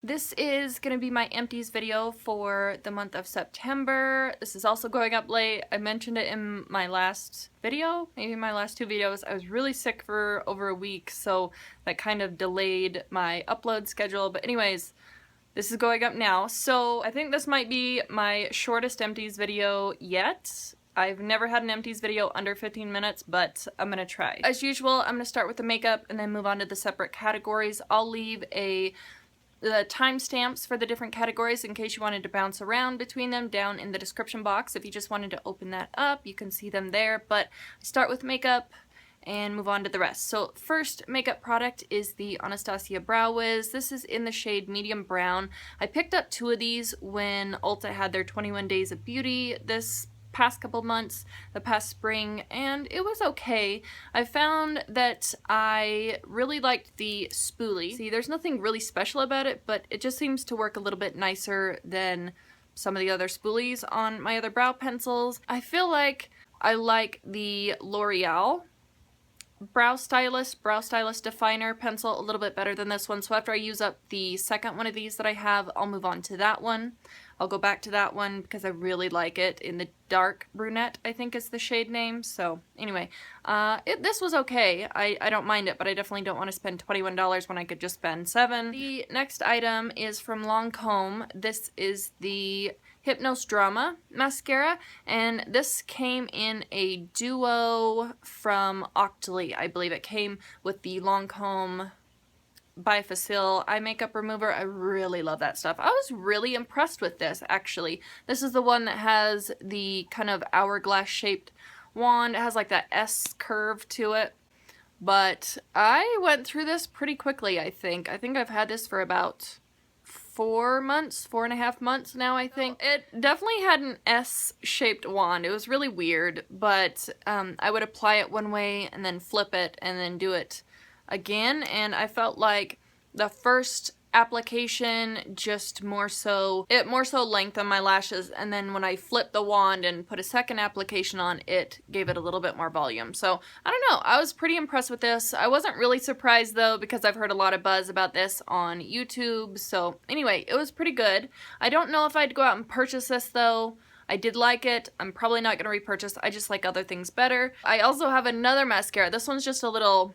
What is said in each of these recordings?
This is going to be my empties video for the month of September. This is also going up late. I mentioned it in my last video, maybe my last two videos. I was really sick for over a week, so that kind of delayed my upload schedule. But anyways, this is going up now. So I think this might be my shortest empties video yet. I've never had an empties video under 15 minutes, but I'm gonna try. As usual, I'm gonna start with the makeup and then move on to the separate categories. I'll leave the timestamps for the different categories in case you wanted to bounce around between them down in the description box. If you just wanted to open that up, you can see them there. But I start with makeup and move on to the rest. So first makeup product is the Anastasia Brow Wiz. This is in the shade medium brown. I picked up two of these when Ulta had their 21 Days of Beauty this past couple months, the past spring, and it was okay. I found that I really liked the spoolie. See, there's nothing really special about it, but it just seems to work a little bit nicer than some of the other spoolies on my other brow pencils. I feel like I like the L'Oreal Brow Stylist Definer pencil a little bit better than this one, so after I use up the second one of these that I have, I'll move on to that one. I'll go back to that one because I really like it in the dark brunette, I think is the shade name. So anyway, this was okay. I don't mind it, but I definitely don't want to spend $21 when I could just spend $7. The next item is from Lancome. This is the Hypnose Drama mascara, and this came in a duo from Octoly. I believe it came with the Lancome Bifacil eye makeup remover. I really love that stuff. I was really impressed with this, actually. This is the one that has the kind of hourglass shaped wand. It has like that S curve to it. But I went through this pretty quickly, I think. I think I've had this for about 4.5 months now, I think. It definitely had an S-shaped wand. It was really weird, but I would apply it one way and then flip it and then do it again, and I felt like the first application just more so lengthened my lashes, and then when I flipped the wand and put a second application on, it gave it a little bit more volume. So I don't know, I was pretty impressed with this. I wasn't really surprised though, because I've heard a lot of buzz about this on YouTube. So anyway, it was pretty good. I don't know if I'd go out and purchase this though. I did like it. I'm probably not going to repurchase. I just like other things better. I also have another mascara. This one's just a little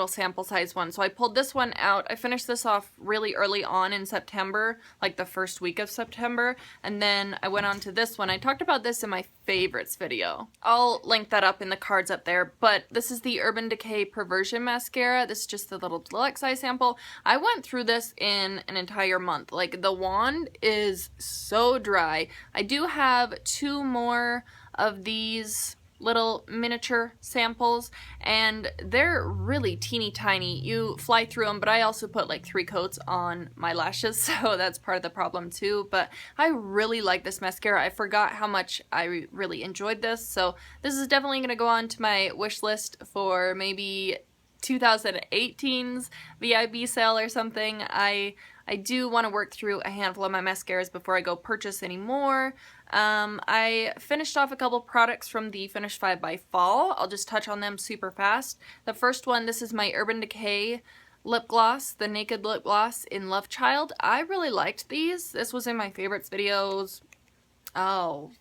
sample size one. So I pulled this one out. I finished this off really early on in September, like the first week of September, and then I went on to this one. I talked about this in my favorites video. I'll link that up in the cards up there, but this is the Urban Decay Perversion Mascara. This is just the little deluxe size sample. I went through this in an entire month. Like, the wand is so dry. I do have two more of these little miniature samples, and they're really teeny tiny. You fly through them, but I also put like 3 coats on my lashes, so that's part of the problem too. But I really like this mascara. I forgot how much I really enjoyed this, so this is definitely going to go on to my wish list for maybe 2018's VIB sale or something. I do want to work through a handful of my mascaras before I go purchase any more. I finished off a couple products from the Finish 5 by Fall. I'll just touch on them super fast. The first one, this is my Urban Decay lip gloss, the Naked Lip Gloss in Love Child. I really liked these. This was in my favorites videos,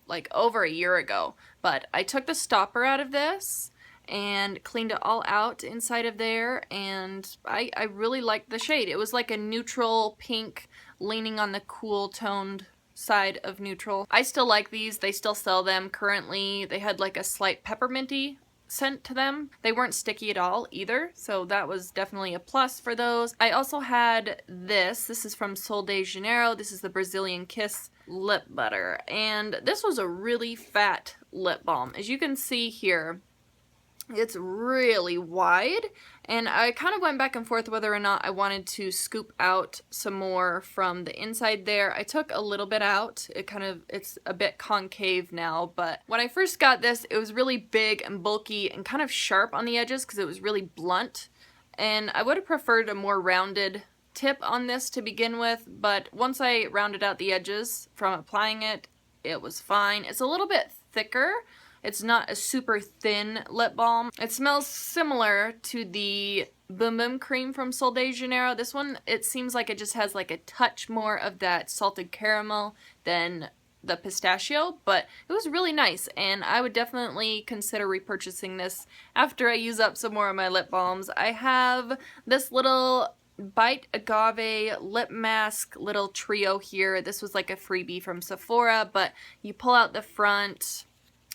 like over a year ago. But I took the stopper out of this and cleaned it all out inside of there, and I really liked the shade. It was like a neutral pink leaning on the cool toned side of neutral. I still like these. They still sell them currently. They had like a slight pepperminty scent to them. They weren't sticky at all either, so that was definitely a plus for those. I also had this. This is from Sol de Janeiro. This is the Brazilian Kiss lip butter, and this was a really fat lip balm. As you can see here, it's really wide, and I kind of went back and forth whether or not I wanted to scoop out some more from the inside there. I took a little bit out. It's a bit concave now, but when I first got this, it was really big and bulky and kind of sharp on the edges because it was really blunt, and I would have preferred a more rounded tip on this to begin with, but once I rounded out the edges from applying it, it was fine. It's a little bit thicker. It's not a super thin lip balm. It smells similar to the Boom Boom Cream from Sol de Janeiro. This one, it seems like it just has like a touch more of that salted caramel than the pistachio, but it was really nice, and I would definitely consider repurchasing this after I use up some more of my lip balms. I have this little Bite Agave lip mask little trio here. This was like a freebie from Sephora, but you pull out the front,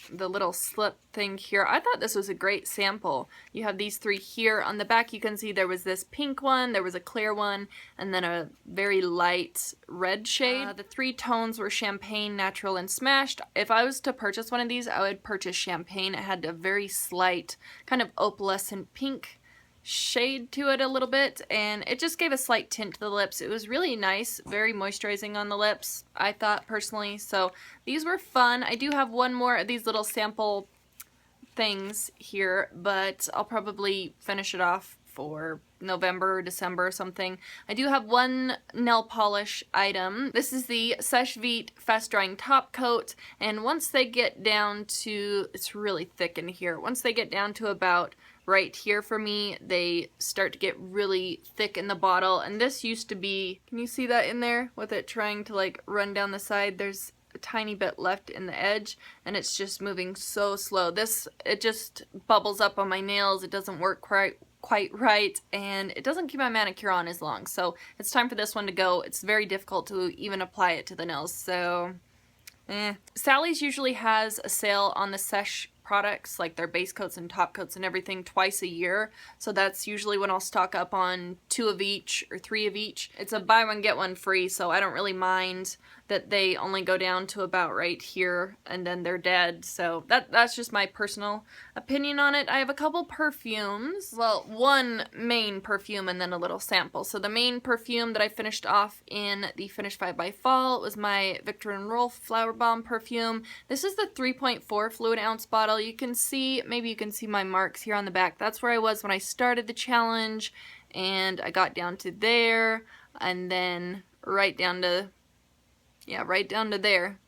the little slip thing here. I thought this was a great sample. You have these three here. On the back you can see there was this pink one, there was a clear one, and then a very light red shade. The three tones were Champagne, Natural, and Smashed. If I was to purchase one of these, I would purchase Champagne. It had a very slight kind of opalescent pink shade to it a little bit, and it just gave a slight tint to the lips. It was really nice, very moisturizing on the lips, I thought personally. So these were fun. I do have one more of these little sample things here, but I'll probably finish it off for November or December or something. I do have one nail polish item. This is the Seche Vite Fast Drying Top Coat, and once they get down to, it's really thick in here, once they get down to about right here for me, they start to get really thick in the bottle, and this used to be, can you see that in there with it trying to like run down the side? There's a tiny bit left in the edge, and it's just moving so slow. This, it just bubbles up on my nails. It doesn't work quite right, and it doesn't keep my manicure on as long, so it's time for this one to go. It's very difficult to even apply it to the nails, so Sally's usually has a sale on the Seche products, like their base coats and top coats and everything, twice a year, so that's usually when I'll stock up on 2 of each or 3 of each. It's a buy one get one free, so I don't really mind that they only go down to about right here and then they're dead. So that's just my personal opinion on it. I have a couple perfumes, well, one main perfume and then a little sample. So the main perfume that I finished off in the Finish 5 by Fall was my Viktor & Rolf Flower Bomb perfume. This is the 3.4 fluid ounce bottle. You can see, maybe you can see my marks here on the back. That's where I was when I started the challenge, and I got down to there, and then right down to, yeah, right down to there.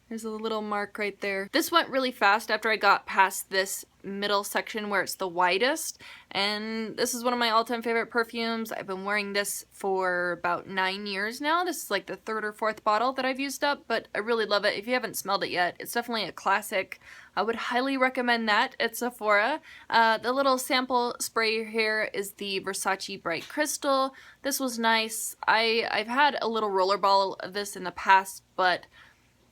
There's a little mark right there. This went really fast after I got past this middle section where it's the widest, and this is one of my all-time favorite perfumes. I've been wearing this for about 9 years now. This is like the 3rd or 4th bottle that I've used up, but I really love it. If you haven't smelled it yet, it's definitely a classic. I would highly recommend that at Sephora. The little sample spray here is the Versace Bright Crystal. This was nice. I've had a little rollerball of this in the past, but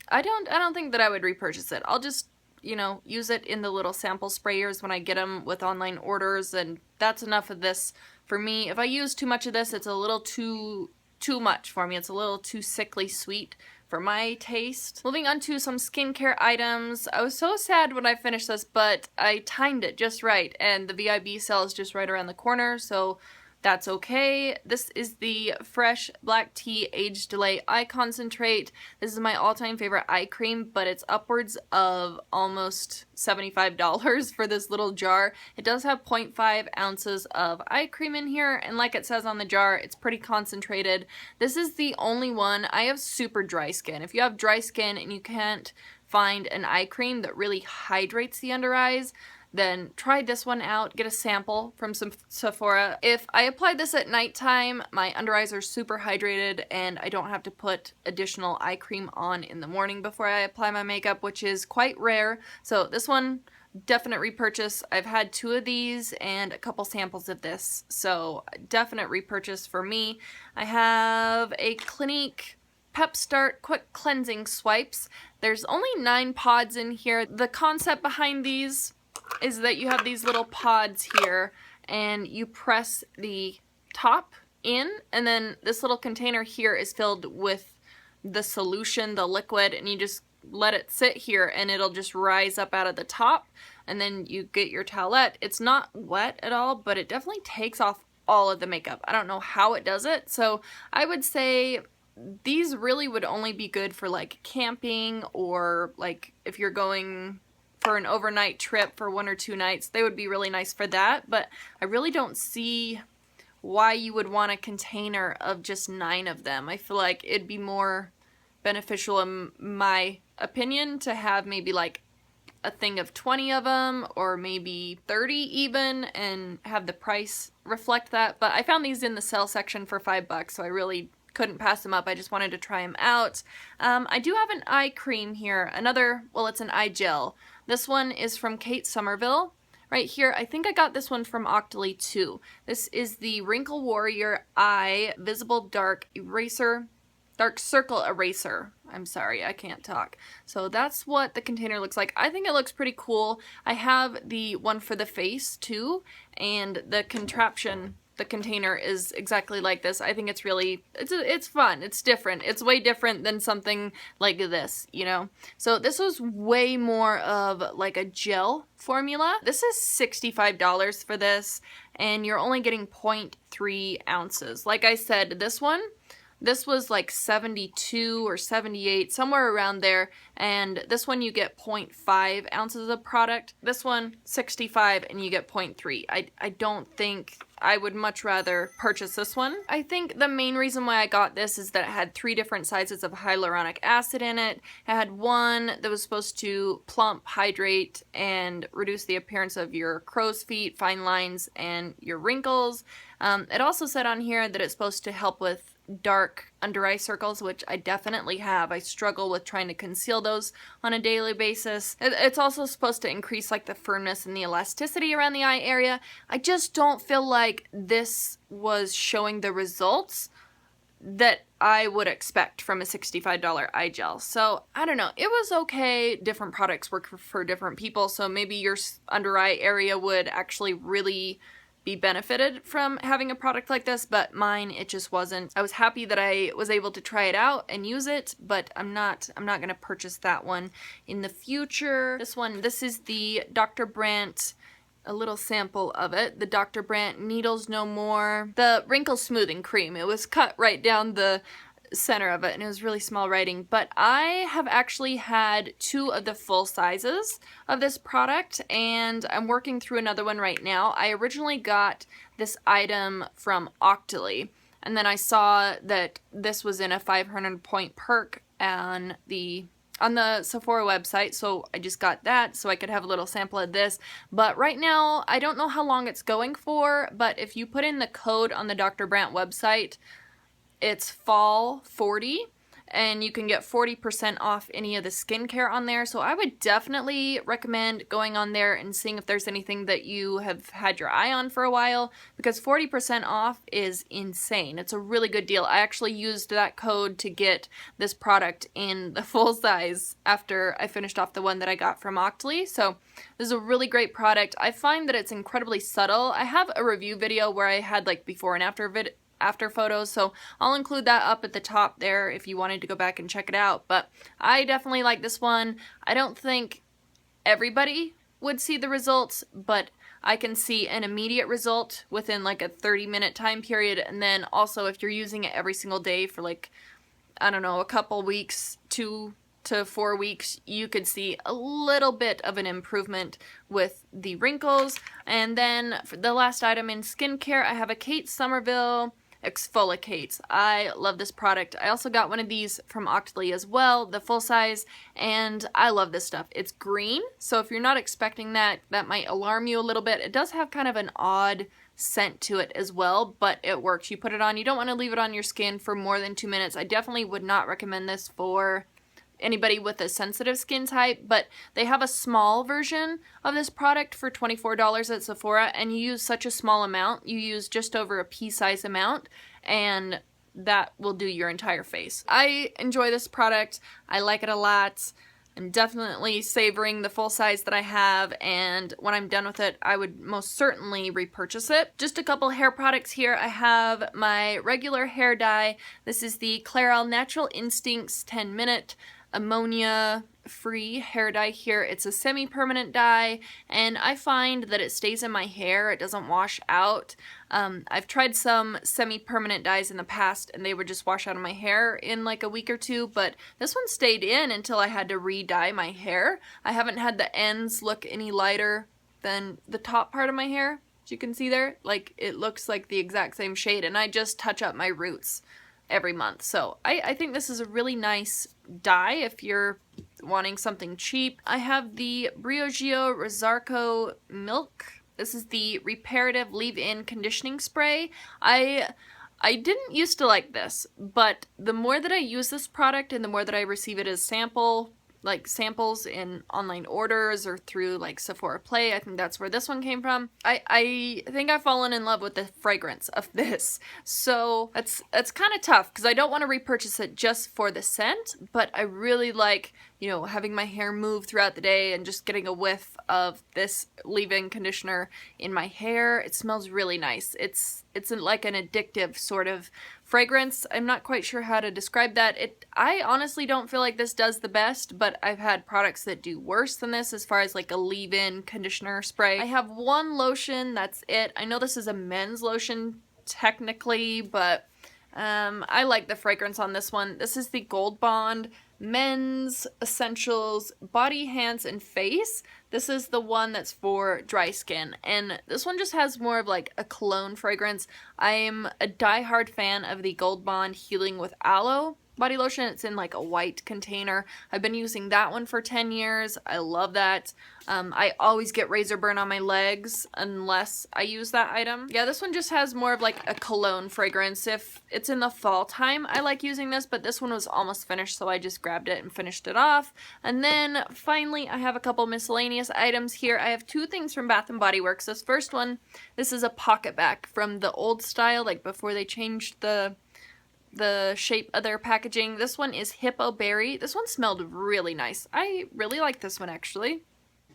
I don't think that I would repurchase it. I'll just, you know, use it in the little sample sprayers when I get them with online orders, and that's enough of this for me. If I use too much of this, it's a little too much for me. It's a little too sickly sweet for my taste. Moving on to some skincare items. I was so sad when I finished this, but I timed it just right, and the VIB sale is just right around the corner, so that's okay. This is the Fresh Black Tea Age Delay Eye Concentrate. This is my all-time favorite eye cream, but it's upwards of almost $75 for this little jar. It does have 0.5 ounces of eye cream in here, and like it says on the jar, it's pretty concentrated. This is the only one. I have super dry skin. If you have dry skin and you can't find an eye cream that really hydrates the under eyes, then try this one out. Get a sample from some Sephora. If I apply this at nighttime, my under eyes are super hydrated, and I don't have to put additional eye cream on in the morning before I apply my makeup, which is quite rare. So this one, definite repurchase. I've had 2 of these and a couple samples of this, so definite repurchase for me. I have a Clinique Pep Start Quick Cleansing Swipes. There's only 9 pods in here. The concept behind these is that you have these little pods here, and you press the top in, and then this little container here is filled with the solution, the liquid, and you just let it sit here and it'll just rise up out of the top, and then you get your towelette. It's not wet at all, but it definitely takes off all of the makeup. I don't know how it does it, so I would say these really would only be good for like camping, or like if you're going for an overnight trip for 1 or 2 nights. They would be really nice for that, but I really don't see why you would want a container of just 9 of them. I feel like it'd be more beneficial, in my opinion, to have maybe like a thing of 20 of them, or maybe 30 even, and have the price reflect that. But I found these in the sale section for $5, so I really couldn't pass them up. I just wanted to try them out. I do have an eye cream here. Well, it's an eye gel. This one is from Kate Somerville. Right here, I think I got this one from Octoly too. This is the Wrinkle Warrior Eye Visible Dark Circle Eraser. I'm sorry, I can't talk. So that's what the container looks like. I think it looks pretty cool. I have the one for the face too, and the contraption, the container is exactly like this. I think it's really, it's fun, it's different. It's way different than something like this, you know? So this was way more of like a gel formula. This is $65 for this, and you're only getting 0.3 ounces. Like I said, this was like 72 or 78, somewhere around there, and this one you get 0.5 ounces of product. This one, 65, and you get 0.3. I don't think, I would much rather purchase this one. I think the main reason why I got this is that it had 3 different sizes of hyaluronic acid in it. It had one that was supposed to plump, hydrate, and reduce the appearance of your crow's feet, fine lines, and your wrinkles. It also said on here that it's supposed to help with dark under eye circles, which I definitely have. I struggle with trying to conceal those on a daily basis. It's also supposed to increase like the firmness and the elasticity around the eye area. I just don't feel like this was showing the results that I would expect from a $65 eye gel. So I don't know, it was okay. Different products work for different people, so maybe your under eye area would actually really be benefited from having a product like this, but mine, it just wasn't. I was happy that I was able to try it out and use it, but I'm not gonna purchase that one in the future. This is the Dr. Brandt, a little sample of it, the Dr. Brandt Needles No More, the wrinkle smoothing cream. It was cut right down the center of it, and it was really small writing, but I have actually had 2 of the full sizes of this product, and I'm working through another one right now. I originally got this item from Octoly, and then I saw that this was in a 500 point perk on the Sephora website, so I just got that so I could have a little sample of this. But right now, I don't know how long it's going for, but if you put in the code on the Dr. Brandt website, it's fall 40, and you can get 40% off any of the skincare on there. So I would definitely recommend going on there and seeing if there's anything that you have had your eye on for a while, because 40% off is insane. It's a really good deal. I actually used that code to get this product in the full size after I finished off the one that I got from Octoly. So this is a really great product. I find that it's incredibly subtle. I have a review video where I had like before and after photos, so I'll include that up at the top there if you wanted to go back and check it out. But I definitely like this one. I don't think everybody would see the results, but I can see an immediate result within like a 30-minute time period, and then also if you're using it every single day for like, I don't know, a couple weeks, 2 to 4 weeks, you could see a little bit of an improvement with the wrinkles. And then for the last item in skincare, I have a Kate Somerville Exfoliates. I love this product. I also got one of these from Octoly as well, the full size, and I love this stuff. It's green, so if you're not expecting that, that might alarm you a little bit. It does have kind of an odd scent to it as well, but it works. You put it on, you don't want to leave it on your skin for more than 2 minutes. I definitely would not recommend this for anybody with a sensitive skin type, but they have a small version of this product for $24 at Sephora, and you use such a small amount. You use just over a pea-size amount, and that will do your entire face. I enjoy this product. I like it a lot. I'm definitely savoring the full size that I have, and when I'm done with it, I would most certainly repurchase it. Just a couple hair products here. I have my regular hair dye. This is the Clairol Natural Instincts 10-minute ammonia-free hair dye here. It's a semi-permanent dye, and I find that it stays in my hair. It doesn't wash out. I've tried some semi-permanent dyes in the past, and they would just wash out of my hair in like a week or 2, but this one stayed in until I had to re-dye my hair. I haven't had the ends look any lighter than the top part of my hair, as you can see there. Like, it looks like the exact same shade, and I just touch up my roots every month. So I think this is a really nice dye if you're wanting something cheap. I have the Briogeo Rosarco Milk. This is the Reparative Leave-In Conditioning Spray. I didn't used to like this, but the more that I use this product and the more that I receive it as samples in online orders or through like Sephora Play, I think that's where this one came from. I think I've fallen in love with the fragrance of this. So it's kind of tough because I don't want to repurchase it just for the scent, but I really like, you know, having my hair move throughout the day and just getting a whiff of this leave-in conditioner in my hair. It smells really nice. It's like an addictive sort of fragrance. I'm not quite sure how to describe that. I honestly don't feel like this does the best, but I've had products that do worse than this as far as like a leave-in conditioner spray. I have one lotion, that's it. I know this is a men's lotion technically, but I like the fragrance on this one. This is the Gold Bond Men's Essentials Body, Hands, and Face. This is the one that's for dry skin, and this one just has more of like a cologne fragrance. I'm a die-hard fan of the Gold Bond Healing with Aloe body lotion. It's in like a white container. I've been using that one for 10 years. I love that. I always get razor burn on my legs unless I use that item. Yeah, this one just has more of like a cologne fragrance. If it's in the fall time, I like using this, but this one was almost finished, so I just grabbed it and finished it off. And then finally, I have a couple miscellaneous items here. I have two things from Bath & Body Works. This first one, this is a pocket back from the old style, like before they changed the shape of their packaging. This one is Hippo Berry. This one smelled really nice. I really like this one actually.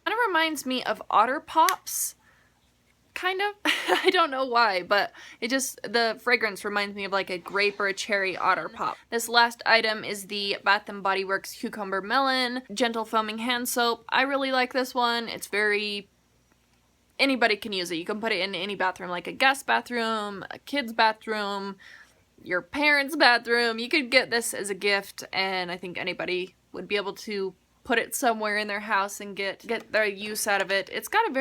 Kind of reminds me of Otter Pops, kind of. I don't know why, but the fragrance reminds me of like a grape or a cherry Otter Pop. This last item is the Bath & Body Works Cucumber Melon Gentle Foaming Hand Soap. I really like this one. It's anybody can use it. You can put it in any bathroom, like a guest bathroom, a kid's bathroom, your parents' bathroom. You could get this as a gift, and I think anybody would be able to put it somewhere in their house and get their use out of it. It's got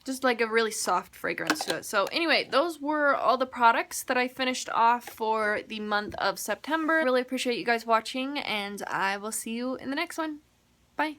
just like a really soft fragrance to it. So anyway, those were all the products that I finished off for the month of September. Really appreciate you guys watching, and I will see you in the next one. Bye.